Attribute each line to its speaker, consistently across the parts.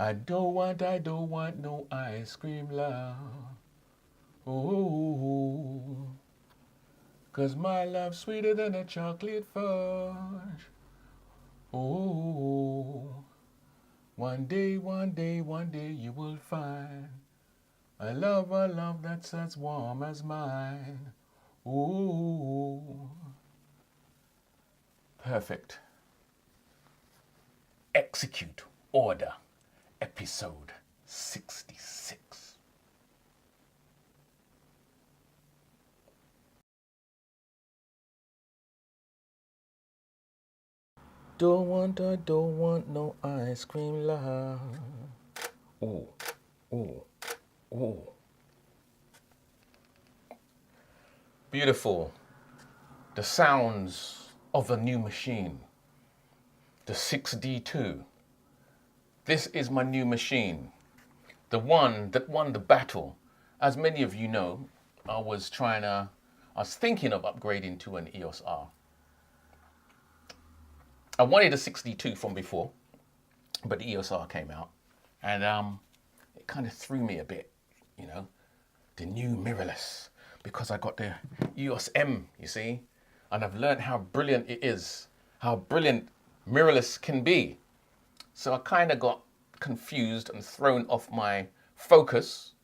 Speaker 1: I don't want no ice cream, love. Oh, 'cause my love's sweeter than a chocolate fudge. Oh, one day you will find a love that's as warm as mine. Oh, perfect. Execute order, episode 66. I don't want no ice cream, love. Oh, oh, oh. Beautiful. The sounds of a new machine. The 6D2. This is my new machine. The one that won the battle. As many of you know, I was thinking of upgrading to an EOS R. I wanted a 6D2 from before, but the EOS R came out. And it kind of threw me a bit, you know, the new mirrorless, because I got the EOS M, you see, and I've learned how brilliant it is, how brilliant mirrorless can be. So I kind of got confused and thrown off my focus,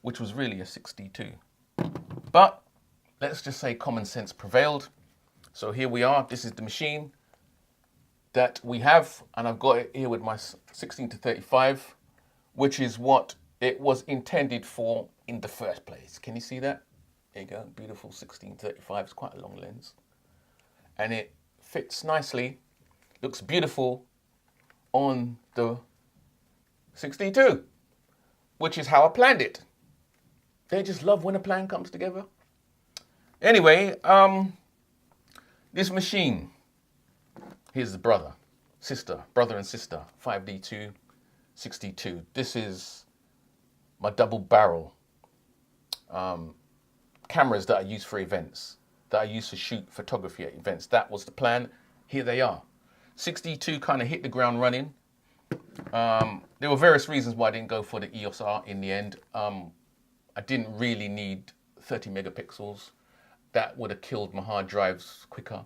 Speaker 1: which was really a 6D2. But let's just say common sense prevailed. So here we are. This is the machine that we have, and I've got it here with my 16-35, which is what it was intended for in the first place. Can you see that? There you go, beautiful 16-35. It's quite a long lens, and it fits nicely, looks beautiful on the 62, which is how I planned it. They just love when a plan comes together. Anyway, this machine, here's the brother and sister, 5D2, 62. This is my double barrel cameras that I use for events, that I use to shoot photography at events. That was the plan. Here they are. 62 kind of hit the ground running. There were various reasons why I didn't go for the EOS R in the end. I didn't really need 30 megapixels. That would have killed my hard drives quicker.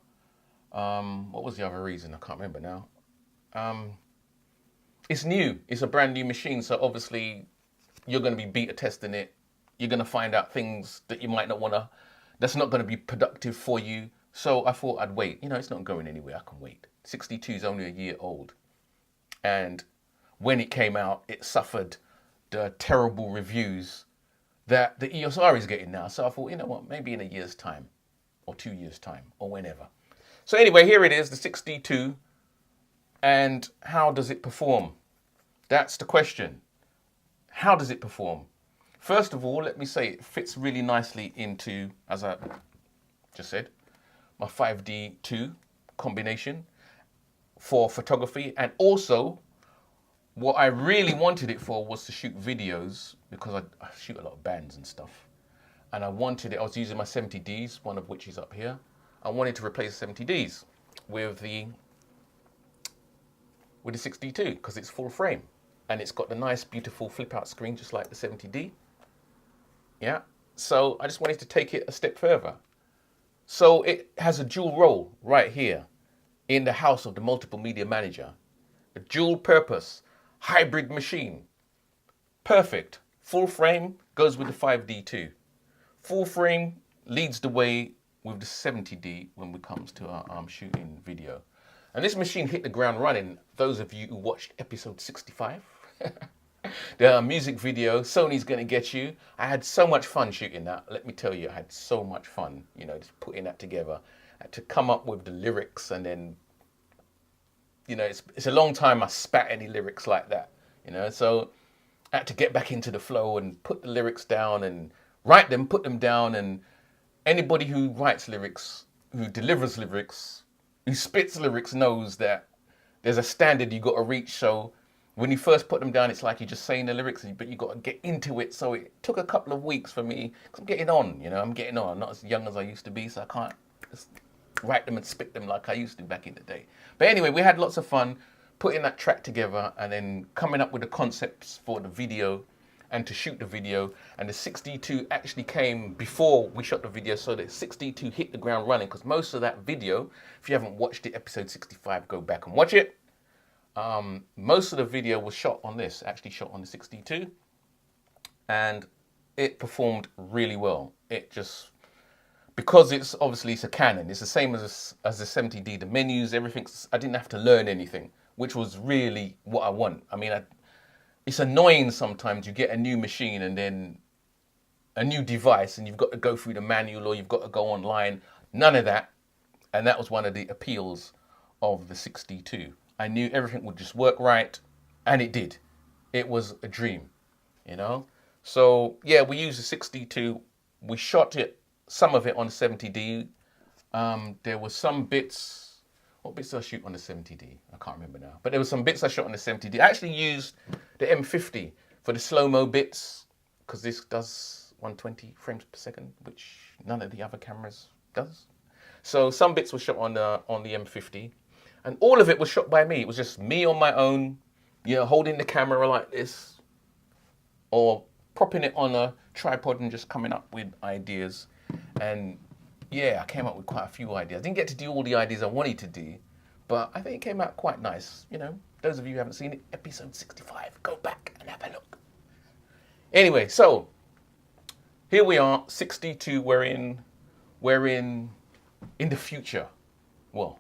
Speaker 1: What was the other reason? I can't remember now. It's new. It's a brand new machine, so obviously you're going to be beta testing it. You're going to find out things that you might not want to, that's not going to be productive for you. So I thought I'd wait. You know, it's not going anywhere. I can wait. 62 is only a year old. And when it came out, it suffered the terrible reviews that the EOS R is getting now. So I thought, you know what, maybe in a year's time or 2 years' time or whenever. So anyway, here it is, the 6D2. And how does it perform? That's the question. How does it perform? First of all, let me say it fits really nicely into, as I just said, my 5D2 combination for photography. And also, what I really wanted it for was to shoot videos, because I shoot a lot of bands and stuff. And I was using my 70Ds, one of which is up here. I wanted to replace the 70Ds with the 6D2, because it's full frame. And it's got the nice, beautiful flip out screen, just like the 70D. Yeah, so I just wanted to take it a step further. So it has a dual role right here in the house of the multiple media manager. A dual purpose, hybrid machine. Perfect. Full frame goes with the 5D2. Full frame leads the way with the 70D when it comes to our shooting video. And this machine hit the ground running. Those of you who watched episode 65, the music video, Sony's Gonna Get You. I had so much fun shooting that. Let me tell you, I had so much fun, you know, just putting that together. I had to come up with the lyrics, and then, you know, it's a long time I spat any lyrics like that, you know. So I had to get back into the flow and put the lyrics down and write them, put them down. And anybody who writes lyrics, who delivers lyrics, who spits lyrics knows that there's a standard you got to reach. So when you first put them down, it's like you're just saying the lyrics, but you got to get into it. So it took a couple of weeks for me, because I'm getting on, you know, I'm getting on. I'm not as young as I used to be, so I can't just write them and spit them like I used to back in the day. But anyway, we had lots of fun putting that track together and then coming up with the concepts for the video and to shoot the video. And the 6D2 actually came before we shot the video, so the 6D2 hit the ground running, because most of that video, if you haven't watched it, episode 65, go back and watch it. Most of the video was shot on this, actually shot on the 6D2, and it performed really well. It just, because it's obviously it's a Canon, it's the same as the 70D, the menus, everything, I didn't have to learn anything, which was really what I want. I mean, it's annoying sometimes you get a new machine and then a new device and you've got to go through the manual or you've got to go online. None of that. And that was one of the appeals of the 6D2. I knew everything would just work right, and it did. It was a dream, you know? So yeah, we used the 6D2. We shot it, some of it on the 70D. There were some bits. What bits did I shoot on the 70D? I can't remember now. But there were some bits I shot on the 70D. I actually used the M50 for the slow-mo bits, because this does 120 frames per second, which none of the other cameras does. So some bits were shot on the M50, and all of it was shot by me. It was just me on my own, you know, holding the camera like this, or propping it on a tripod and just coming up with ideas. And yeah, I came up with quite a few ideas. I didn't get to do all the ideas I wanted to do, but I think it came out quite nice. You know, those of you who haven't seen it, episode 65, go back and have a look. Anyway, so here we are, 6D2. We're in the future. Well,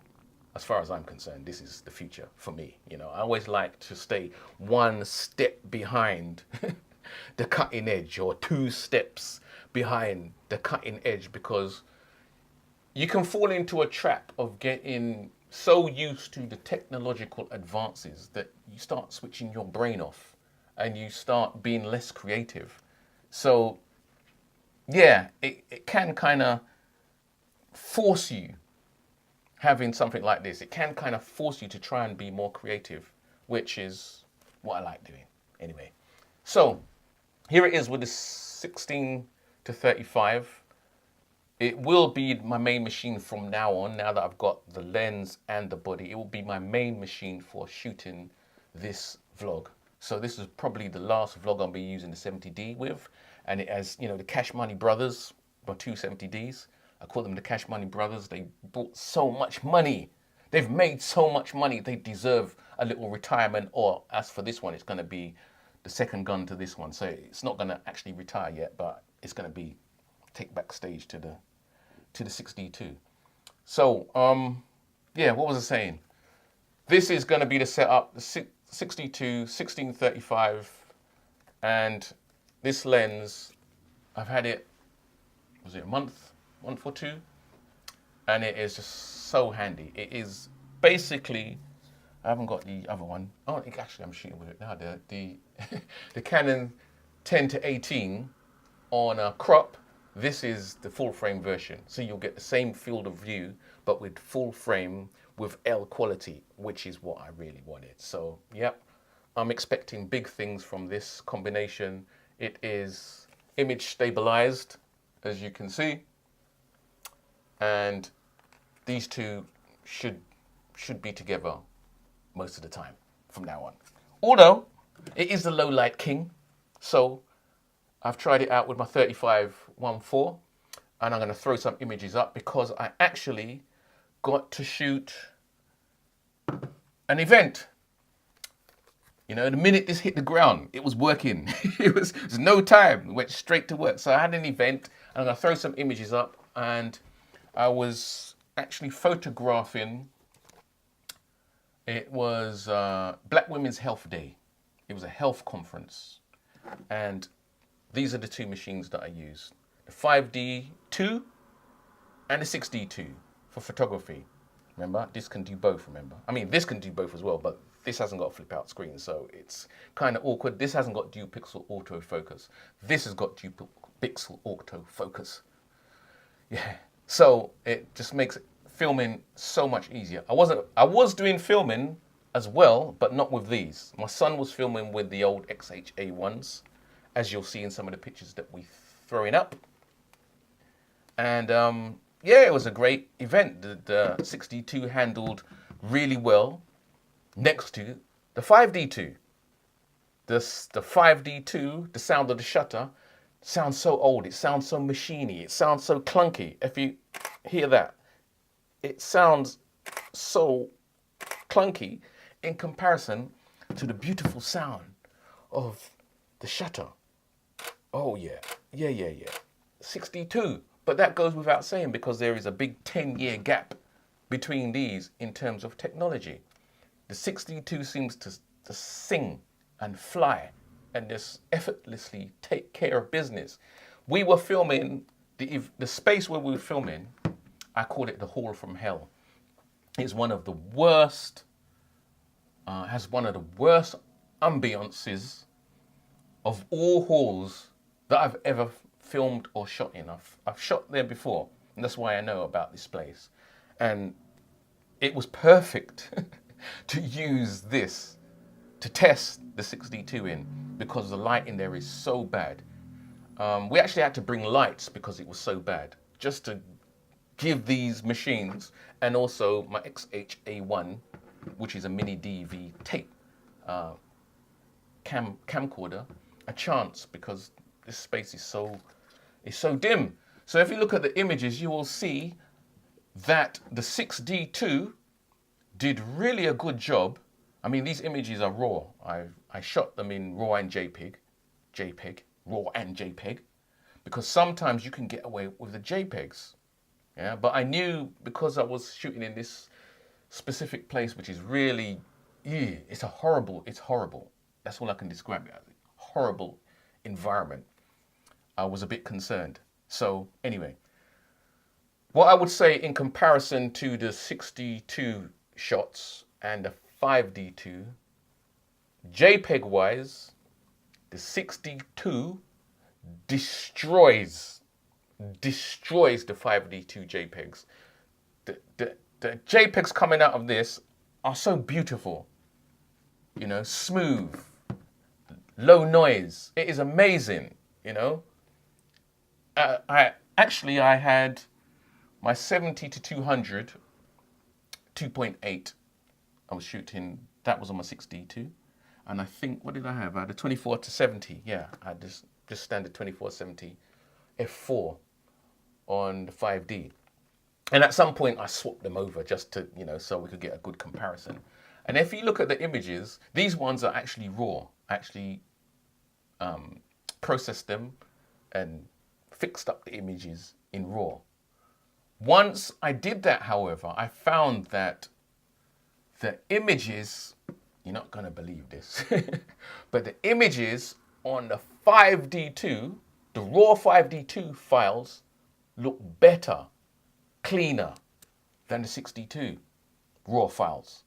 Speaker 1: as far as I'm concerned, this is the future for me. You know, I always like to stay one step behind the cutting edge, or 2 steps behind the cutting edge, because you can fall into a trap of getting so used to the technological advances that you start switching your brain off and you start being less creative. So yeah, it can kind of force you, having something like this, it can kind of force you to try and be more creative, which is what I like doing anyway. So here it is with the 16 to 35. It will be my main machine from now on, now that I've got the lens and the body. It will be my main machine for shooting this vlog. So this is probably the last vlog I'll be using the 70D with. And it has, you know, the Cash Money brothers, my 2 70Ds. I call them the Cash Money brothers. They brought so much money. They've made so much money. They deserve a little retirement. Or as for this one, it's going to be the second gun to this one. So it's not going to actually retire yet, but it's going to be take back stage to the 6D2. So yeah, what was I saying? This is going to be the setup, the 6D2, 16-35, and this lens, I've had it, was it a month or 2? And it is just so handy. It is basically, I haven't got the other one. Oh, actually I'm shooting with it now. The Canon 10-18 on a crop. This is the full frame version. So you'll get the same field of view, but with full frame with L quality, which is what I really wanted. So yep, I'm expecting big things from this combination. It is image stabilized, as you can see. And these two should be together most of the time from now on. Although it is the low light king, so I've tried it out with my 35-1.4, and I'm going to throw some images up because I actually got to shoot an event. You know, the minute this hit the ground, it was working. it was no time. It went straight to work. So I had an event, and I'm going to throw some images up, and I was actually photographing. It was Black Women's Health Day. It was a health conference, and these are the 2 machines that I used. The 5D2 and the 6D2 for photography. Remember, this can do both, remember? I mean, this can do both as well, but this hasn't got a flip out screen, so it's kind of awkward. This hasn't got dual pixel autofocus. This has got dual pixel autofocus. Yeah, so it just makes filming so much easier. I was doing filming as well, but not with these. My son was filming with the old XH-A1s, as you'll see in some of the pictures that we throwing up. And yeah, it was a great event. The 6D2 handled really well. next to the 5D2. The 5D2, the sound of the shutter, sounds so old. It sounds so machiney. It sounds so clunky. If you hear that, it sounds so clunky in comparison to the beautiful sound of the shutter. Oh yeah, yeah. 62, but that goes without saying because there is a big 10-year gap between these in terms of technology. The 62 seems to sing and fly and just effortlessly take care of business. We were filming, the space where we were filming, I call it the hall from hell. It's one of the worst, has one of the worst ambiances of all halls that I've ever filmed or shot in. I've shot there before, and that's why I know about this place. And it was perfect to use this to test the 6D2 in because the light in there is so bad. We actually had to bring lights because it was so bad, just to give these machines and also my XH-A1, which is a mini DV tape camcorder, a chance because this space is so dim. So if you look at the images, you will see that the 6D2 did really a good job. I mean, these images are raw. I shot them in RAW and JPEG, RAW and JPEG, because sometimes you can get away with the JPEGs. Yeah, but I knew because I was shooting in this specific place, which is really, it's horrible. That's all I can describe it as. Horrible environment. I was a bit concerned. So anyway, what I would say in comparison to the 6D2 shots and the 5D2, JPEG wise, the 6D2 destroys the 5D2 JPEGs. The JPEGs coming out of this are so beautiful, you know, smooth, low noise. It is amazing, you know. I had my 70-200 2.8. I was shooting, that was on my 6D2. And I think, what did I have? I had a 24-70. Yeah, I had just standard 24-70 f4 on the 5D. And at some point I swapped them over just to, you know, so we could get a good comparison. And if you look at the images, these ones are actually raw. I actually processed them and fixed up the images in RAW. Once I did that, however, I found that the images, you're not going to believe this, but the images on the 5D2, the raw 5D2 files look better, cleaner than the 6D2 raw files.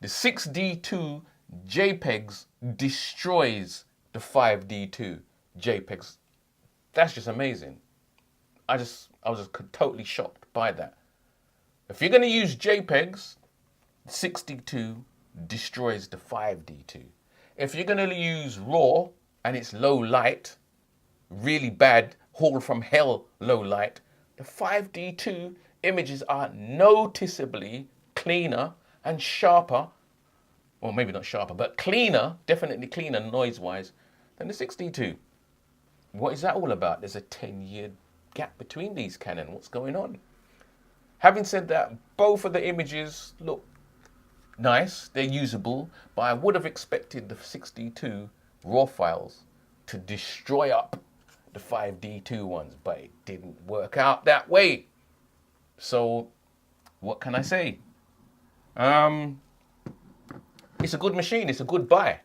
Speaker 1: The 6D2 JPEGs destroys the 5D2 JPEGs. That's just amazing. I was just totally shocked by that. If you're going to use JPEGs, 6D2 destroys the 5D2. If you're going to use RAW and it's low light, really bad, hall from hell low light, the 5D2 images are noticeably cleaner and sharper, or maybe not sharper, but cleaner, definitely cleaner noise-wise than the 6D2. What is that all about? There's a 10-year gap between these Canon. What's going on? Having said that, both of the images look nice, they're usable, but I would have expected the 6D2 RAW files to destroy up the 5D2 ones, but it didn't work out that way. So, what can I say? It's a good machine, it's a good buy.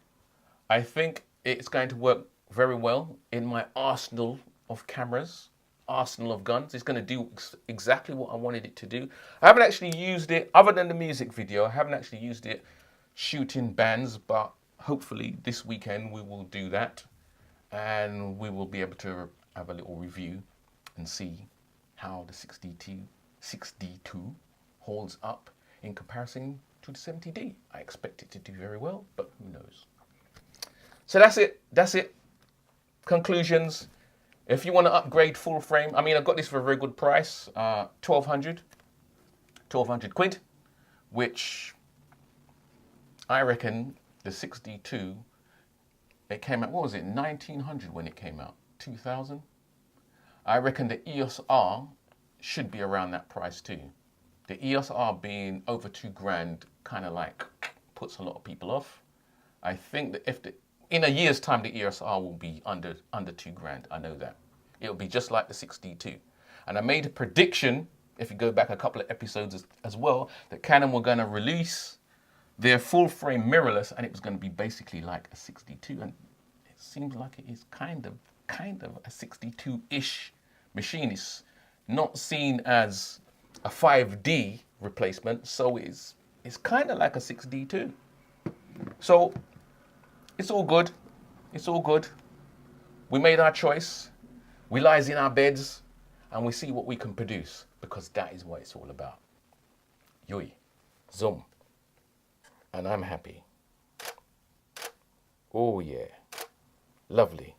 Speaker 1: I think it's going to work very well in my arsenal of cameras, arsenal of guns. It's going to do exactly what I wanted it to do. I haven't actually used it, other than the music video, I haven't actually used it shooting bands, but hopefully this weekend we will do that. And we will be able to have a little review and see how the 6D2 holds up in comparison to the 70D. I expect it to do very well, but who knows. So that's it. Conclusions. If you want to upgrade full frame, I mean, I got this for a very good price, 1200 quid, which I reckon the 6D2, it came out, what was it, 1900 when it came out? 2000? I reckon the EOS R should be around that price too. The EOS R being over 2 grand kind of like puts a lot of people off. I think that if in a year's time, the EOS R will be under 2 grand. I know that. It'll be just like the 6D2. And I made a prediction, if you go back a couple of episodes as well, that Canon were going to release their full frame mirrorless, and it was going to be basically like a 6D2. And it seems like it is kind of a 6D2-ish machine. It's not seen as a 5D replacement, so it's kind of like a 6D2. So it's all good. It's all good. We made our choice. We lies in our beds and we see what we can produce, because that is what it's all about. Yui, zoom. And I'm happy. Oh yeah. Lovely.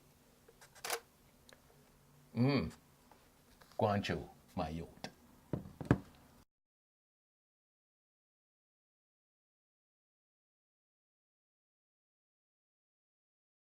Speaker 1: Guangzhou, my yacht.